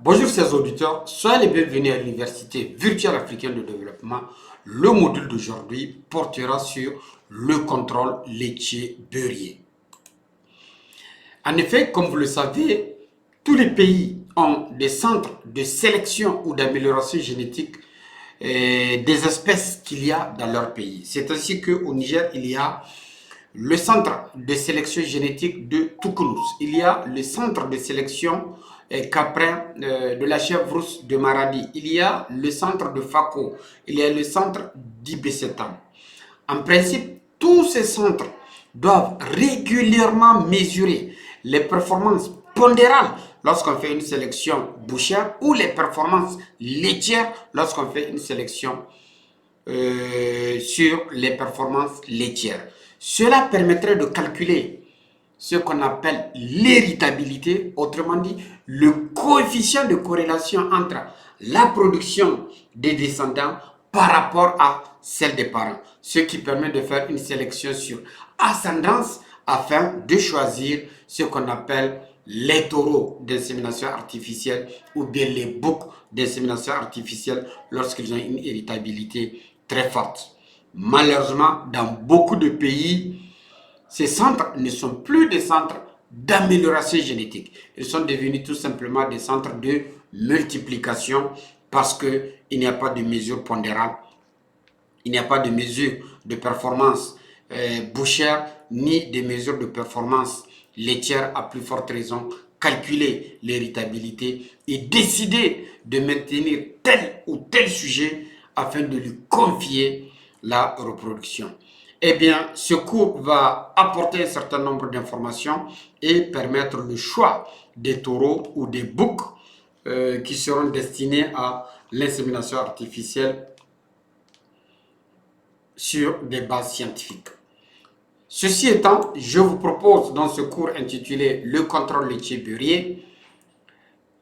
Bonjour chers auditeurs, soyez les bienvenus à l'Université virtuelle africaine de développement. Le module d'aujourd'hui portera sur le contrôle laitier beurrier. En effet, comme vous le savez, tous les pays ont des centres de sélection ou d'amélioration génétique des espèces qu'il y a dans leur pays. C'est ainsi qu'au Niger, il y a le centre de sélection génétique de Toukoulous. Il y a le centre de sélection caprin de la chèvre rousse de Maradi. Il y a le centre de Fako. Il y a le centre d'Ibessetam. En principe, tous ces centres doivent régulièrement mesurer les performances pondérales lorsqu'on fait une sélection bouchère ou les performances laitières lorsqu'on fait une sélection sur les performances laitières. Cela permettrait de calculer ce qu'on appelle l'héritabilité, autrement dit, le coefficient de corrélation entre la production des descendants par rapport à celle des parents, ce qui permet de faire une sélection sur ascendance afin de choisir ce qu'on appelle les taureaux d'insémination artificielle ou bien les boucs d'insémination artificielle lorsqu'ils ont une héritabilité très forte. Malheureusement, dans beaucoup de pays, ces centres ne sont plus des centres d'amélioration génétique. Ils sont devenus tout simplement des centres de multiplication parce qu'il n'y a pas de mesure pondérale, il n'y a pas de mesure de performance bouchère ni de mesure de performance laitière, à plus forte raison calculer l'héritabilité et décider de maintenir tel ou tel sujet afin de lui confier la reproduction. Eh bien, ce cours va apporter un certain nombre d'informations et permettre le choix des taureaux ou des boucs qui seront destinés à l'insémination artificielle sur des bases scientifiques. Ceci étant, je vous propose dans ce cours intitulé « Le contrôle laitier beurrier »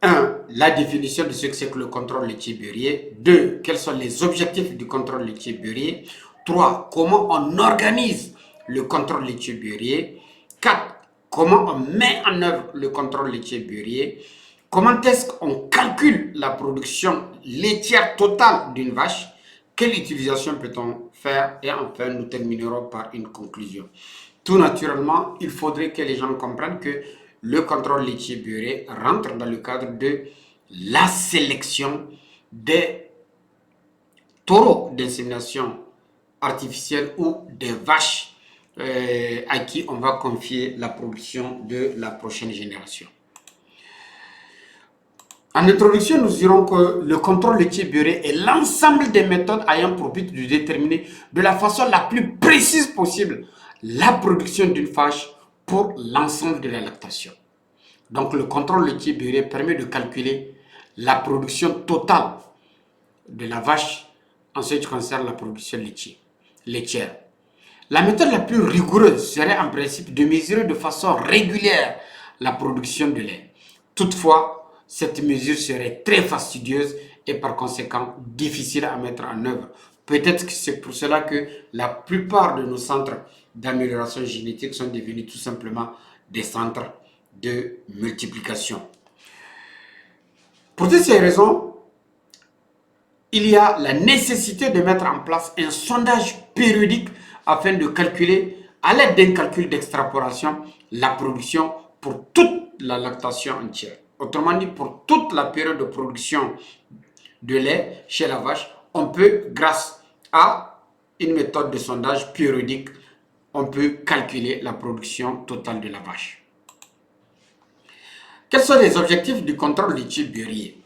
1. La définition de ce que c'est que le contrôle laitier beurrier. 2. Quels sont les objectifs du contrôle laitier beurrier. 3. Comment on organise le contrôle laitier beurrier. 4. Comment on met en œuvre le contrôle laitier beurrier. Comment est-ce qu'on calcule la production laitière totale d'une vache. Quelle utilisation peut-on faire? Et enfin, nous terminerons par une conclusion. Tout naturellement, il faudrait que les gens comprennent que le contrôle laitier beurré rentre dans le cadre de la sélection des taureaux d'insémination artificielle ou des vaches à qui on va confier la production de la prochaine génération. En introduction, nous dirons que le contrôle laitier beurré est l'ensemble des méthodes ayant pour but de déterminer de la façon la plus précise possible la production d'une vache pour l'ensemble de la lactation. Donc le contrôle laitier beurré permet de calculer la production totale de la vache en ce qui concerne la production laitière. La méthode la plus rigoureuse serait en principe de mesurer de façon régulière la production de lait. Toutefois, cette mesure serait très fastidieuse et par conséquent difficile à mettre en œuvre. Peut-être que c'est pour cela que la plupart de nos centres d'amélioration génétique sont devenus tout simplement des centres de multiplication. Pour toutes ces raisons, il y a la nécessité de mettre en place un sondage périodique afin de calculer, à l'aide d'un calcul d'extrapolation, la production pour toute la lactation entière. Autrement dit, pour toute la période de production de lait chez la vache, on peut, grâce à une méthode de sondage périodique, on peut calculer la production totale de la vache. Quels sont les objectifs du contrôle laitier beurrier?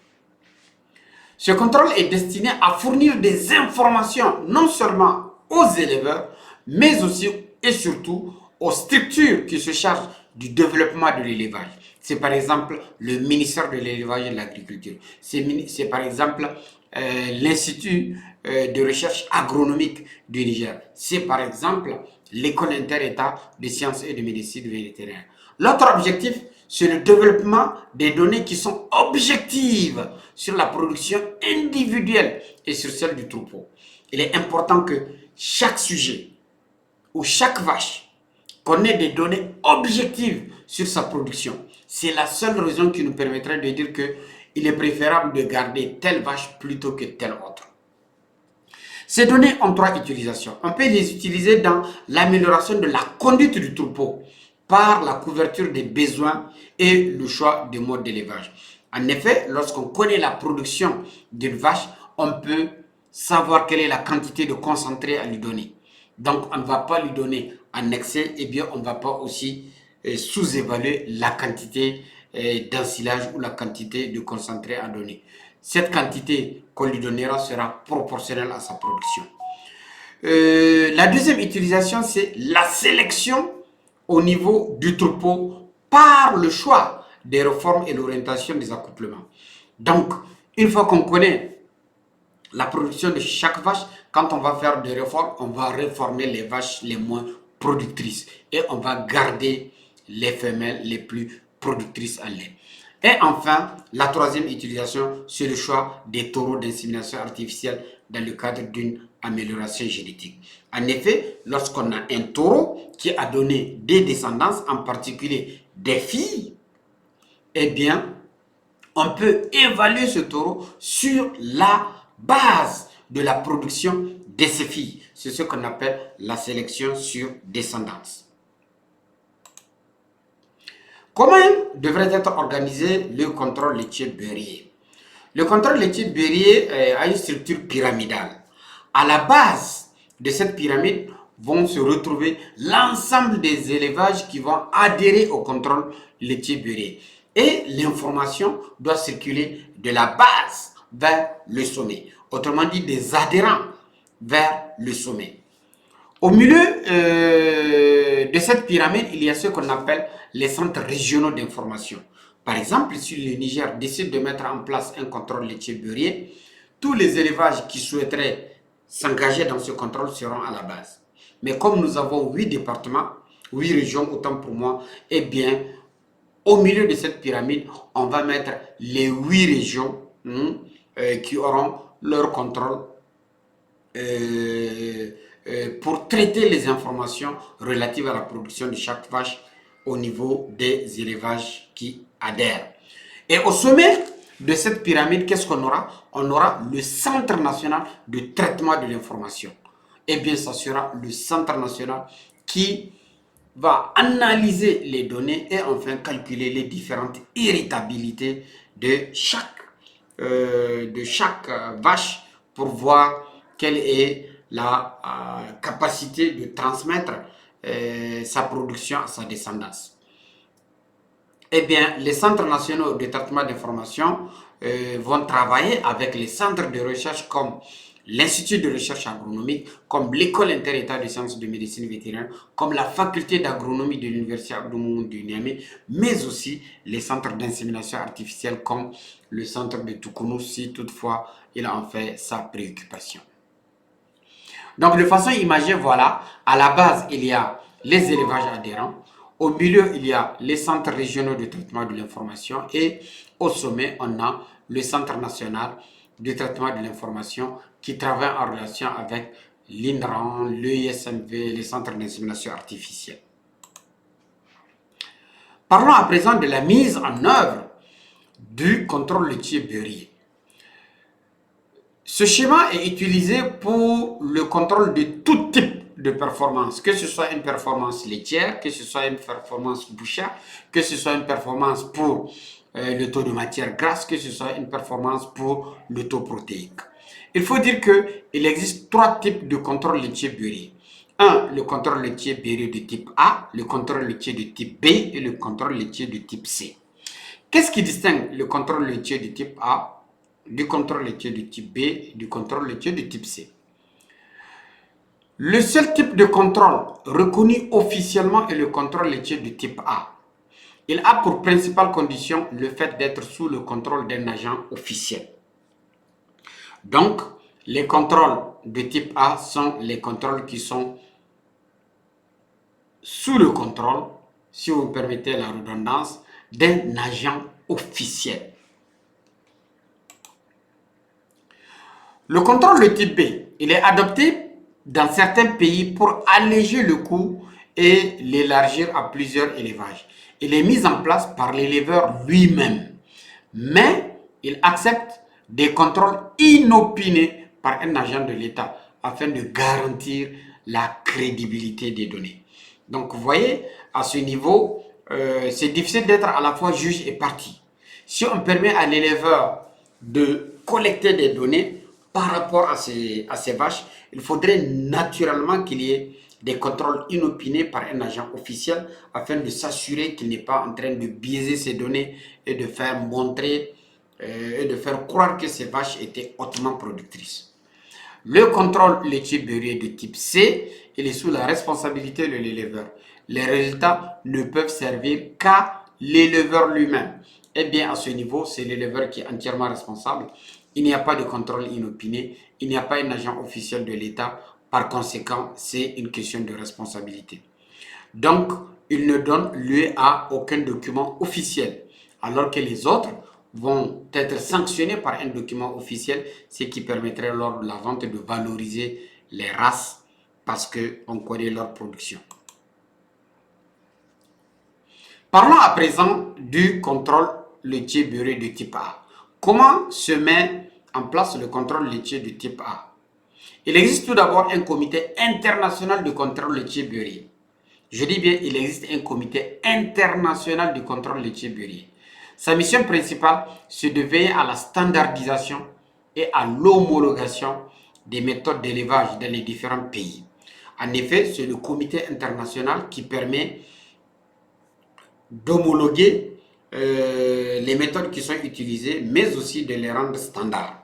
Ce contrôle est destiné à fournir des informations non seulement aux éleveurs, mais aussi et surtout aux structures qui se chargent du développement de l'élevage. C'est par exemple le ministère de l'élevage et de l'agriculture. C'est par exemple l'Institut de recherche agronomique du Niger. C'est par exemple l'école inter-État de sciences et de médecine vétérinaire. L'autre objectif, c'est le développement des données qui sont objectives sur la production individuelle et sur celle du troupeau. Il est important que chaque sujet ou chaque vache connaît des données objectives sur sa production. C'est la seule raison qui nous permettrait de dire qu'il est préférable de garder telle vache plutôt que telle autre. Ces données ont 3 utilisations. On peut les utiliser dans l'amélioration de la conduite du troupeau par la couverture des besoins et le choix des modes d'élevage. En effet, lorsqu'on connaît la production d'une vache, on peut savoir quelle est la quantité de concentré à lui donner. Donc, on ne va pas lui donner en excès, et bien on ne va pas aussi sous-évaluer la quantité d'ensilage ou la quantité de concentré à donner. Cette quantité qu'on lui donnera sera proportionnelle à sa production. La deuxième utilisation, c'est la sélection au niveau du troupeau par le choix des réformes et l'orientation des accouplements. Donc, une fois qu'on connaît la production de chaque vache, quand on va faire des réformes, on va réformer les vaches les moins productrices et on va garder les femelles les plus productrices en lait. Et enfin, la troisième utilisation, c'est le choix des taureaux d'insémination artificielle dans le cadre d'une amélioration génétique. En effet, lorsqu'on a un taureau qui a donné des descendances, en particulier des filles, eh bien, on peut évaluer ce taureau sur la base de la production de ces filles. C'est ce qu'on appelle la sélection sur descendance. Comment devrait être organisé le contrôle laitier beurrier? Le contrôle laitier beurrier a une structure pyramidale. À la base de cette pyramide vont se retrouver l'ensemble des élevages qui vont adhérer au contrôle laitier beurrier. Et l'information doit circuler de la base vers le sommet. Autrement dit, des adhérents vers le sommet. Au milieu de cette pyramide, il y a ce qu'on appelle les centres régionaux d'information. Par exemple, si le Niger décide de mettre en place un contrôle laitier beurrier, tous les élevages qui souhaiteraient s'engager dans ce contrôle seront à la base. Mais comme nous avons 8 départements, 8 régions, autant pour moi, eh bien, au milieu de cette pyramide, on va mettre les 8 régions qui auront leur contrôle pour traiter les informations relatives à la production de chaque vache au niveau des élevages qui adhèrent. Et au sommet de cette pyramide, qu'est-ce qu'on aura? On aura le Centre national de traitement de l'information. Eh bien, ça sera le Centre national qui va analyser les données et enfin calculer les différentes irritabilités de chaque vache pour voir quelle est la capacité de transmettre sa production à sa descendance. Eh bien, les centres nationaux de traitement d'information vont travailler avec les centres de recherche comme l'Institut de recherche agronomique, comme l'École inter-État de sciences de médecine vétérinaire, comme la faculté d'agronomie de l'Université Abdou Moumouni de Niamey, mais aussi les centres d'insémination artificielle comme le centre de Toukourou, si toutefois il en fait sa préoccupation. Donc, de façon imagée, voilà, à la base, il y a les élevages adhérents. Au milieu, il y a les centres régionaux de traitement de l'information. Et au sommet, on a le Centre national de traitement de l'information qui travaille en relation avec l'INRAN, l'EISMV, les centres d'insémination artificielle. Parlons à présent de la mise en œuvre du contrôle laitier beurrier. Ce schéma est utilisé pour le contrôle de tout type de performance, que ce soit une performance laitière, que ce soit une performance bouchère, que ce soit une performance pour le taux de matière grasse, que ce soit une performance pour le taux protéique. Il faut dire qu'il existe 3 types de contrôle laitier beurrier. Le contrôle laitier beurrier de type A, le contrôle laitier de type B et le contrôle laitier de type C. Qu'est-ce qui distingue le contrôle laitier de type A du contrôle laitier de type B et du contrôle laitier de type C? Le seul type de contrôle reconnu officiellement est le contrôle laitier de type A. Il a pour principale condition le fait d'être sous le contrôle d'un agent officiel. Donc, les contrôles de type A sont les contrôles qui sont sous le contrôle, si vous me permettez la redondance, d'un agent officiel. Le contrôle de type B, il est adopté dans certains pays pour alléger le coût et l'élargir à plusieurs élevages. Il est mis en place par l'éleveur lui-même, mais il accepte des contrôles inopinés par un agent de l'État afin de garantir la crédibilité des données. Donc, vous voyez, à ce niveau, c'est difficile d'être à la fois juge et partie. Si on permet à l'éleveur de collecter des données par rapport à ces vaches, il faudrait naturellement qu'il y ait des contrôles inopinés par un agent officiel afin de s'assurer qu'il n'est pas en train de biaiser ces données et de faire montrer et de faire croire que ces vaches étaient hautement productrices. Le contrôle laitier beurrier de type C, il est sous la responsabilité de l'éleveur. Les résultats ne peuvent servir qu'à l'éleveur lui-même. Eh bien, à ce niveau, c'est l'éleveur qui est entièrement responsable. Il n'y a pas de contrôle inopiné, il n'y a pas un agent officiel de l'État. Par conséquent, c'est une question de responsabilité. Donc, il ne donne lieu à aucun document officiel, alors que les autres vont être sanctionnés par un document officiel, ce qui permettrait lors de la vente de valoriser les races parce qu'on connaît leur production. Parlons à présent du contrôle laitier beurré de type A. Comment se met en place le contrôle laitier de type A? Il existe tout d'abord un comité international de contrôle laitier beurrier. Je dis bien, il existe un comité international de contrôle laitier beurrier. Sa mission principale, c'est de veiller à la standardisation et à l'homologation des méthodes d'élevage dans les différents pays. En effet, c'est le comité international qui permet d'homologuer les méthodes qui sont utilisées, mais aussi de les rendre standards.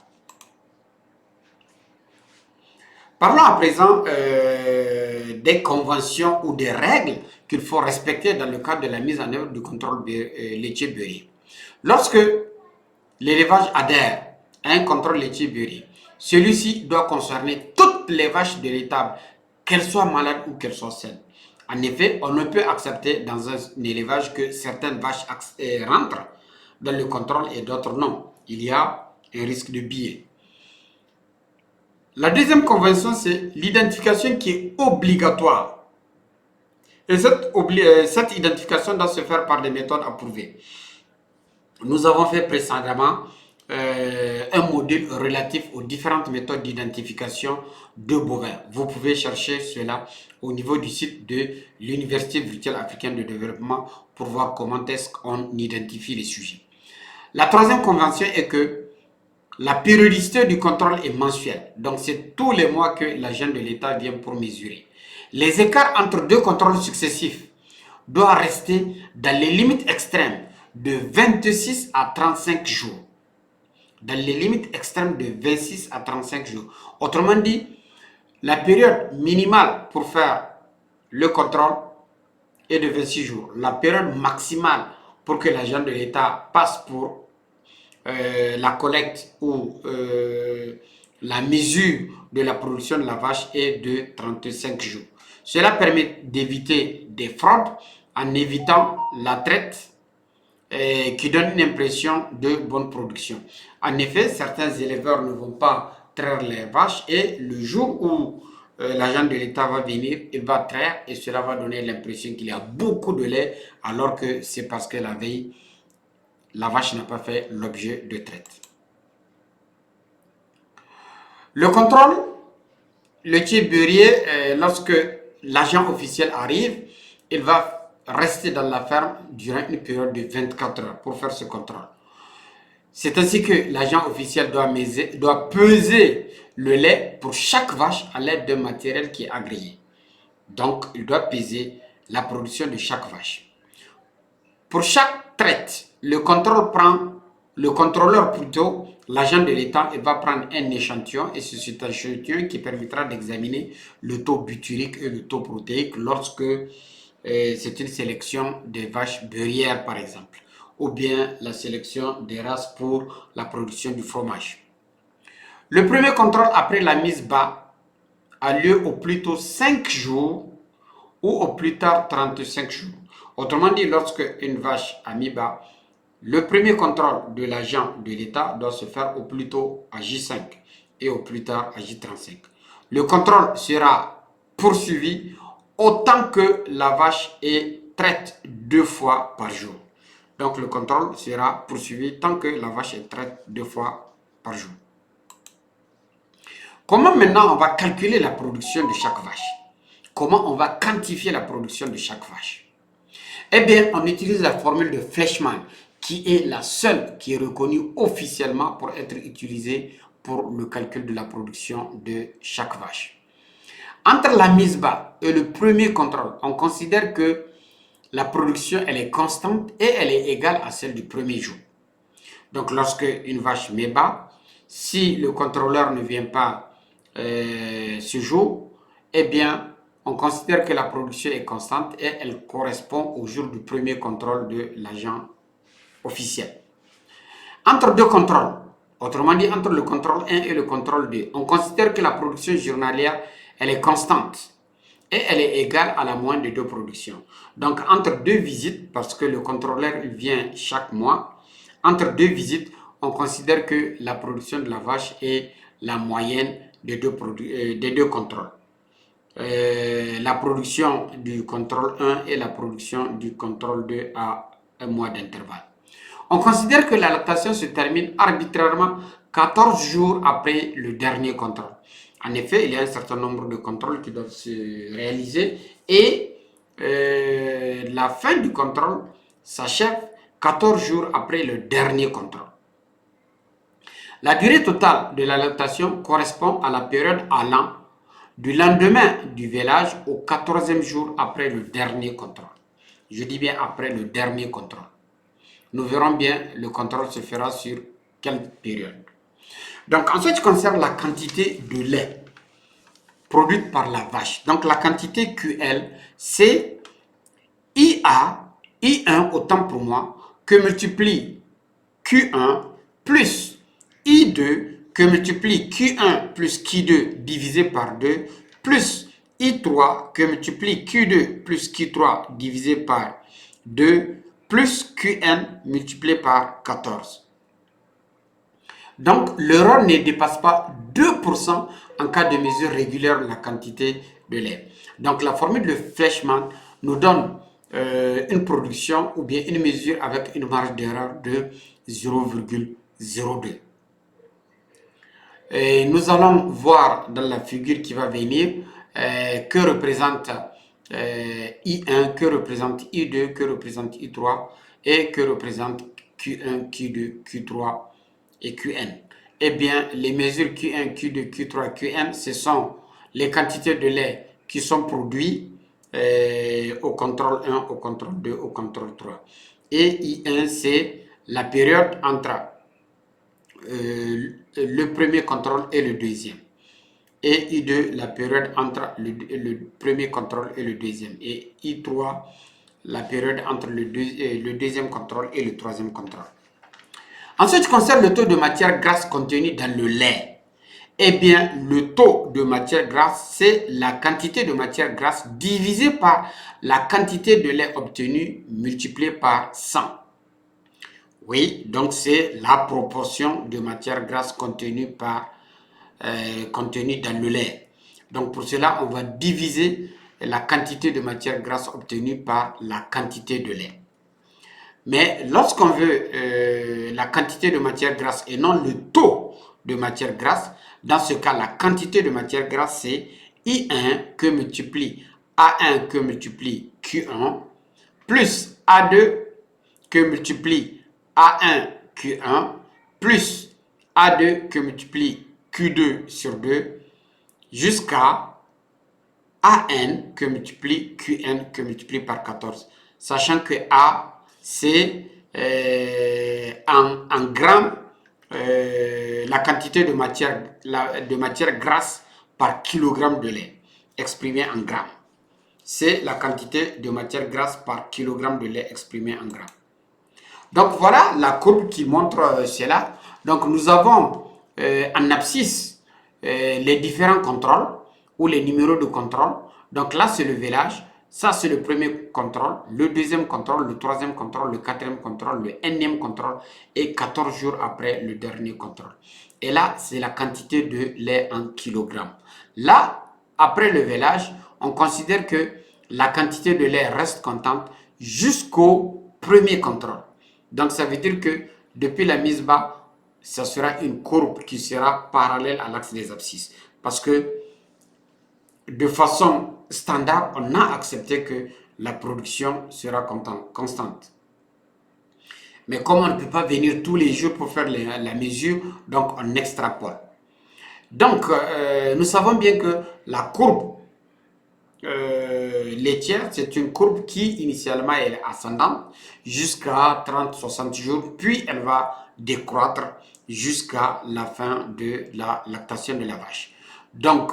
Parlons à présent des conventions ou des règles qu'il faut respecter dans le cadre de la mise en œuvre du contrôle laitier beurrier. Lorsque l'élevage adhère à un contrôle laitier beurrier, celui-ci doit concerner toutes les vaches de l'étable, qu'elles soient malades ou qu'elles soient saines. En effet, on ne peut accepter dans un élevage que certaines vaches rentrent dans le contrôle et d'autres non. Il y a un risque de biais. La deuxième convention, c'est l'identification qui est obligatoire. Et cette identification doit se faire par des méthodes approuvées. Nous avons fait précédemment un module relatif aux différentes méthodes d'identification de bovins. Vous pouvez chercher cela au niveau du site de l'Université virtuelle africaine de développement pour voir comment est-ce qu'on identifie les sujets. La troisième convention est que la périodicité du contrôle est mensuelle. Donc, c'est tous les mois que l'agent de l'État vient pour mesurer. Les écarts entre deux contrôles successifs doivent rester dans les limites extrêmes de 26 à 35 jours. Dans les limites extrêmes de 26 à 35 jours. Autrement dit, la période minimale pour faire le contrôle est de 26 jours. La période maximale pour que l'agent de l'État passe pour la collecte ou la mesure de la production de la vache est de 35 jours. Cela permet d'éviter des fraudes en évitant la traite qui donne une impression de bonne production. En effet, certains éleveurs ne vont pas traire les vaches et le jour où l'agent de l'État va venir, il va traire et cela va donner l'impression qu'il y a beaucoup de lait alors que c'est parce que la veille, la vache n'a pas fait l'objet de traite. Le contrôle laitier beurrier, lorsque l'agent officiel arrive, il va rester dans la ferme durant une période de 24 heures pour faire ce contrôle. C'est ainsi que l'agent officiel doit peser le lait pour chaque vache à l'aide d'un matériel qui est agréé. Donc, il doit peser la production de chaque vache. Pour chaque traite, le contrôleur plutôt, l'agent de l'État, il va prendre un échantillon et c'est cet échantillon qui permettra d'examiner le taux butyrique et le taux protéique lorsque c'est une sélection des vaches beurrières par exemple, ou bien la sélection des races pour la production du fromage. Le premier contrôle après la mise bas a lieu au plus tôt 5 jours ou au plus tard 35 jours. Autrement dit, lorsque une vache a mis bas, le premier contrôle de l'agent de l'État doit se faire au plus tôt à J5 et au plus tard à J35. Le contrôle sera poursuivi autant que la vache est traite 2 fois par jour. Donc le contrôle sera poursuivi tant que la vache est traite 2 fois par jour. Comment maintenant on va calculer la production de chaque vache? Comment on va quantifier la production de chaque vache? Eh bien, on utilise la formule de Fleischmann, qui est la seule qui est reconnue officiellement pour être utilisée pour le calcul de la production de chaque vache. Entre la mise bas et le premier contrôle, on considère que la production elle est constante et elle est égale à celle du premier jour. Donc, lorsque une vache met bas, si le contrôleur ne vient pas ce jour, eh bien, on considère que la production est constante et elle correspond au jour du premier contrôle de l'agent officiel. Entre deux contrôles, autrement dit entre le contrôle 1 et le contrôle 2, on considère que la production journalière elle est constante et elle est égale à la moyenne des deux productions. Donc entre deux visites, parce que le contrôleur vient chaque mois, entre deux visites, on considère que la production de la vache est la moyenne des deux contrôles. La production du contrôle 1 et la production du contrôle 2 à un mois d'intervalle. On considère que la lactation se termine arbitrairement 14 jours après le dernier contrôle. En effet, il y a un certain nombre de contrôles qui doivent se réaliser et la fin du contrôle s'achève 14 jours après le dernier contrôle. La durée totale de la lactation correspond à la période allant du lendemain du vélage au 14e jour après le dernier contrôle. Je dis bien après le dernier contrôle. Nous verrons bien, le contrôle se fera sur quelle période. Donc, en ce qui concerne la quantité de lait produite par la vache, donc la quantité QL, c'est I1 autant pour moi, que multiplie Q1 plus I2 que multiplie Q1 plus Q2 divisé par 2 plus I3 que multiplie Q2 plus Q3 divisé par 2 plus Qn multiplié par 14. Donc, l'erreur ne dépasse pas 2% en cas de mesure régulière de la quantité de lait. Donc, la formule de Fleischmann nous donne une production ou bien une mesure avec une marge d'erreur de 0,02. Et nous allons voir dans la figure qui va venir que représente I1, que représente I2, que représente I3 et que représente Q1, Q2, Q3 et Qn. Eh bien, les mesures Q1, Q2, Q3, Qn, ce sont les quantités de lait qui sont produites au contrôle 1, au contrôle 2, au contrôle 3. Et I1, c'est la période entre le premier contrôle et le deuxième. Et I2, la période entre le premier contrôle et le deuxième. Et I3, la période entre le deuxième contrôle et le troisième contrôle. En ce qui concerne le taux de matière grasse contenu dans le lait, eh bien, le taux de matière grasse, c'est la quantité de matière grasse divisée par la quantité de lait obtenu multiplié par 100. Oui, donc c'est la proportion de matière grasse contenue dans le lait. Donc pour cela, on va diviser la quantité de matière grasse obtenue par la quantité de lait. Mais lorsqu'on veut la quantité de matière grasse et non le taux de matière grasse, dans ce cas, la quantité de matière grasse, c'est I1 que multiplie A1 que multiplie Q1 plus A2 que multiplie A1 Q1 plus A2 que multiplie Q2 sur 2 jusqu'à AN que multiplie QN que multiplie par 14. Sachant que A, c'est en grammes la quantité de matière grasse par kilogramme de lait, exprimée en grammes. C'est la quantité de matière grasse par kilogramme de lait exprimée en grammes. Donc voilà la courbe qui montre cela. Donc nous avons en abscisse les différents contrôles ou les numéros de contrôle. Donc là c'est le vélage, ça c'est le premier contrôle, le deuxième contrôle, le troisième contrôle, le quatrième contrôle, le nème contrôle et 14 jours après le dernier contrôle. Et là c'est la quantité de lait en kilogrammes. Là, après le vélage, on considère que la quantité de lait reste constante jusqu'au premier contrôle. Donc ça veut dire que depuis la mise bas, ça sera une courbe qui sera parallèle à l'axe des abscisses. Parce que de façon standard, on a accepté que la production sera constante. Mais comme on ne peut pas venir tous les jours pour faire la mesure, donc on extrapole. Donc, nous savons bien que la courbe laitière, c'est une courbe qui initialement est ascendante jusqu'à 30-60 jours, puis elle va décroître jusqu'à la fin de la lactation de la vache. Donc,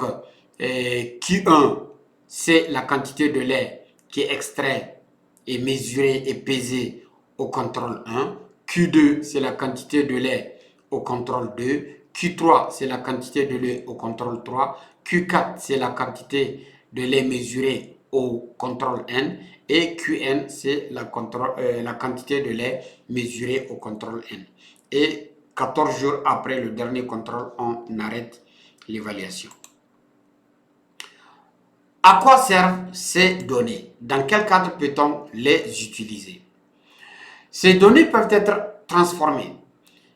Q1, c'est la quantité de lait qui est extrait et mesuré et pesé au contrôle 1. Q2, c'est la quantité de lait au contrôle 2. Q3, c'est la quantité de lait au contrôle 3. Q4, c'est la quantité de lait mesuré au contrôle N. Et Qn, c'est la quantité de lait mesuré au contrôle N. Et 14 jours après le dernier contrôle, on arrête l'évaluation. À quoi servent ces données? Dans quel cadre peut-on les utiliser? Ces données peuvent être transformées.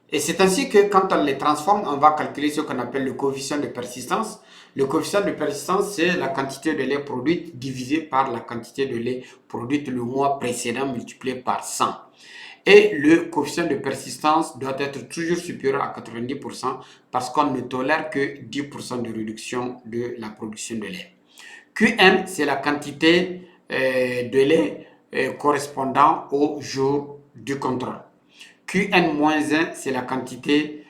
Et c'est ainsi que quand on les transforme, on va calculer ce qu'on appelle le coefficient de persistance. Le coefficient de persistance, c'est la quantité de lait produite divisée par la quantité de lait produite le mois précédent multiplié par 100. Et le coefficient de persistance doit être toujours supérieur à 90% parce qu'on ne tolère que 10% de réduction de la production de lait. Qn, c'est la quantité de lait correspondant au jour du contrôle. Qn-1, c'est la quantité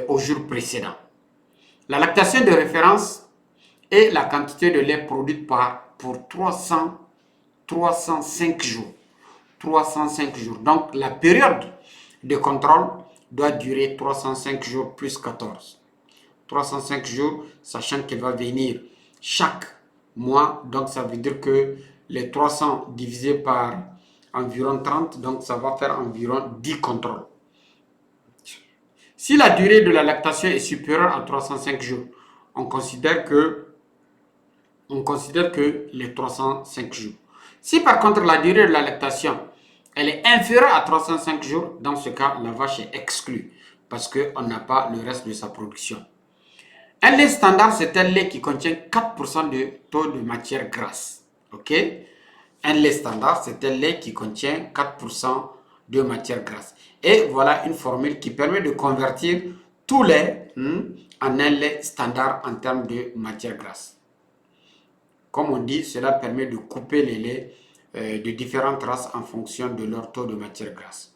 au jour précédent. La lactation de référence est la quantité de lait produite pour 305 jours. 305 jours. Donc, la période de contrôle doit durer 305 jours plus 14. 305 jours, sachant qu'il va venir chaque mois. Donc, ça veut dire que les 300 divisé par environ 30, donc ça va faire environ 10 contrôles. Si la durée de la lactation est supérieure à 305 jours, on considère que les 305 jours. Si par contre la durée de la lactation elle est inférieure à 305 jours, dans ce cas, la vache est exclue parce qu'on n'a pas le reste de sa production. Un lait standard, c'est un lait qui contient 4% de taux de matière grasse. Ok? Un lait standard, c'est un lait qui contient 4% de matière grasse. Et voilà une formule qui permet de convertir tout lait en un lait standard en termes de matière grasse. Comme on dit, cela permet de couper les laits de différentes races en fonction de leur taux de matière grasse.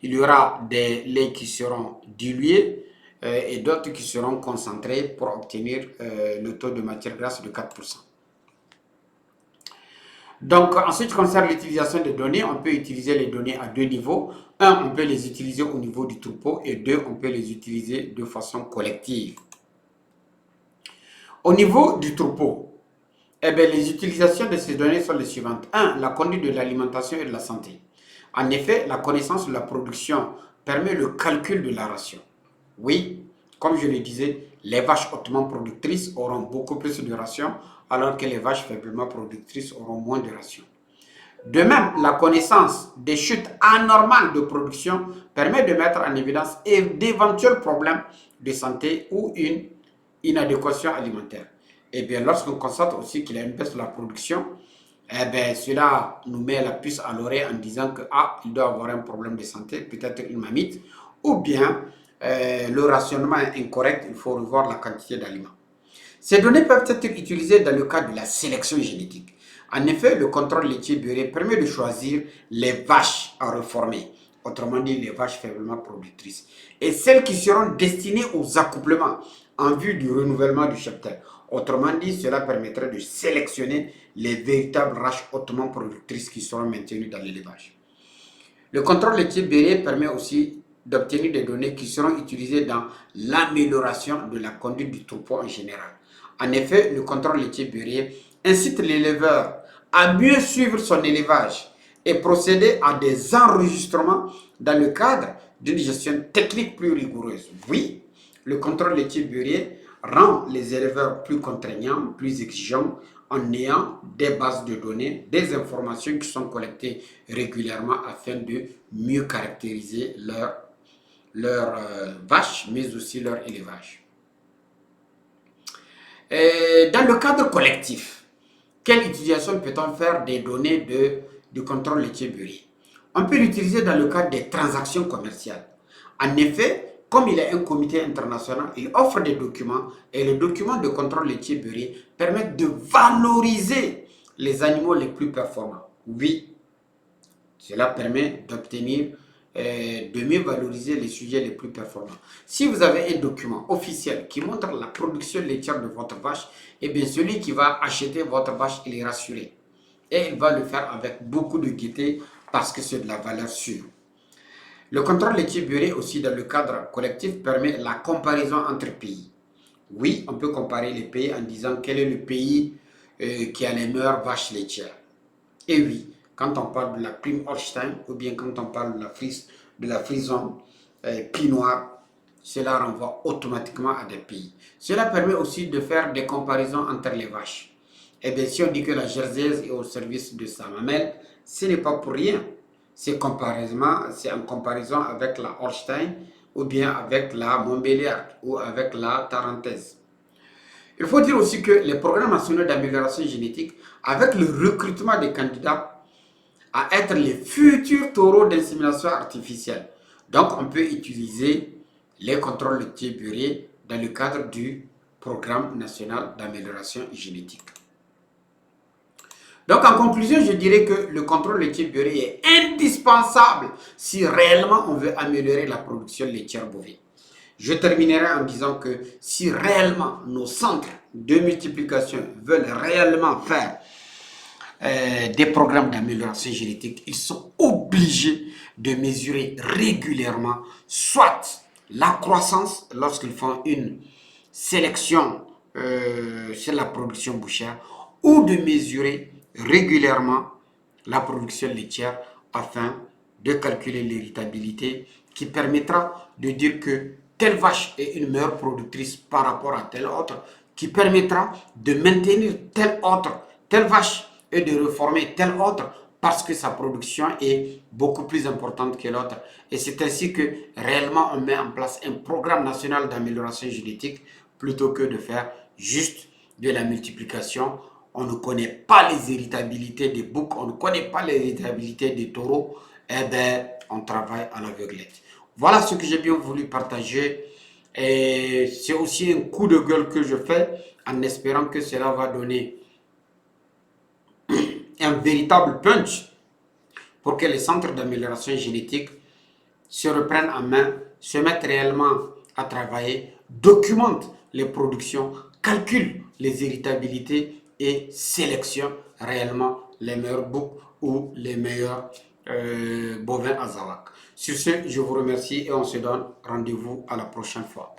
Il y aura des laits qui seront dilués et d'autres qui seront concentrés pour obtenir le taux de matière grasse de 4%. Donc, en ce qui concerne l'utilisation des données, on peut utiliser les données à deux niveaux. Un, on peut les utiliser au niveau du troupeau et deux, on peut les utiliser de façon collective. Au niveau du troupeau, les utilisations de ces données sont les suivantes. 1. La conduite de l'alimentation et de la santé. En effet, la connaissance de la production permet le calcul de la ration. Oui, comme je le disais, les vaches hautement productrices auront beaucoup plus de ration, alors que les vaches faiblement productrices auront moins de ration. De même, la connaissance des chutes anormales de production permet de mettre en évidence d'éventuels problèmes de santé ou une inadéquation alimentaire. Et bien, lorsqu'on constate aussi qu'il y a une baisse de la production, cela nous met la puce à l'oreille en disant que il doit avoir un problème de santé, peut-être une mamite, ou bien le rationnement est incorrect, il faut revoir la quantité d'aliments. Ces données peuvent être utilisées dans le cadre de la sélection génétique. En effet, le contrôle laitier beurré permet de choisir les vaches à reformer, autrement dit les vaches faiblement productrices, et celles qui seront destinées aux accouplements en vue du renouvellement du cheptel. Autrement dit, cela permettrait de sélectionner les véritables vaches hautement productrices qui seront maintenues dans l'élevage. Le contrôle laitier beurré permet aussi d'obtenir des données qui seront utilisées dans l'amélioration de la conduite du troupeau en général. En effet, le contrôle laitier beurré incite l'éleveur à mieux suivre son élevage et procéder à des enregistrements dans le cadre d'une gestion technique plus rigoureuse. Oui, le contrôle laitier beurré rend les éleveurs plus contraignants, plus exigeants, en ayant des bases de données, des informations qui sont collectées régulièrement afin de mieux caractériser leurs vaches, mais aussi leur élevage. Et dans le cadre collectif, quelle utilisation peut-on faire des données de contrôle laitier burier? On peut l'utiliser dans le cadre des transactions commerciales. En effet, comme il est un comité international, il offre des documents et les documents de contrôle laitier burier permettent de valoriser les animaux les plus performants. Oui, cela permet d'obtenir, de mieux valoriser les sujets les plus performants. Si vous avez un document officiel qui montre la production laitière de votre vache, eh bien celui qui va acheter votre vache, il est rassuré. Et il va le faire avec beaucoup de gaieté parce que c'est de la valeur sûre. Le contrôle laitier burier aussi dans le cadre collectif permet la comparaison entre pays. Oui, on peut comparer les pays en disant quel est le pays qui a les meilleures vaches laitières. Et oui, quand on parle de la prime Holstein ou bien quand on parle de la frison Pinot, cela renvoie automatiquement à des pays. Cela permet aussi de faire des comparaisons entre les vaches. Et bien si on dit que la Jerseys est au service de sa mamelle, ce n'est pas pour rien. C'est en comparaison avec la Holstein ou bien avec la Montbéliard ou avec la Tarentaise. Il faut dire aussi que les programmes nationaux d'amélioration génétique, avec le recrutement des candidats à être les futurs taureaux d'insémination artificielle. Donc, on peut utiliser les contrôles laitiers buriers dans le cadre du programme national d'amélioration génétique. Donc, en conclusion, je dirais que le contrôle laitier burier est indispensable si réellement on veut améliorer la production laitière bovine. Je terminerai en disant que si réellement nos centres de multiplication veulent réellement faire des programmes d'amélioration génétique, ils sont obligés de mesurer régulièrement soit la croissance lorsqu'ils font une sélection sur la production bouchère ou de mesurer régulièrement la production laitière afin de calculer l'héritabilité qui permettra de dire que telle vache est une meilleure productrice par rapport à telle autre, qui permettra de maintenir telle vache et de reformer telle autre parce que sa production est beaucoup plus importante que l'autre. Et c'est ainsi que réellement on met en place un programme national d'amélioration génétique plutôt que de faire juste de la multiplication. On ne connaît pas les héritabilités des boucs, on ne connaît pas les héritabilités des taureaux, eh bien, on travaille à l'aveuglette. Voilà ce que j'ai bien voulu partager. Et c'est aussi un coup de gueule que je fais en espérant que cela va donner un véritable punch pour que les centres d'amélioration génétique se reprennent en main, se mettent réellement à travailler, documentent les productions, calculent les héritabilités et sélectionnent réellement les meilleurs boucs ou les meilleurs bovins à Zawak. Sur ce, je vous remercie et on se donne rendez-vous à la prochaine fois.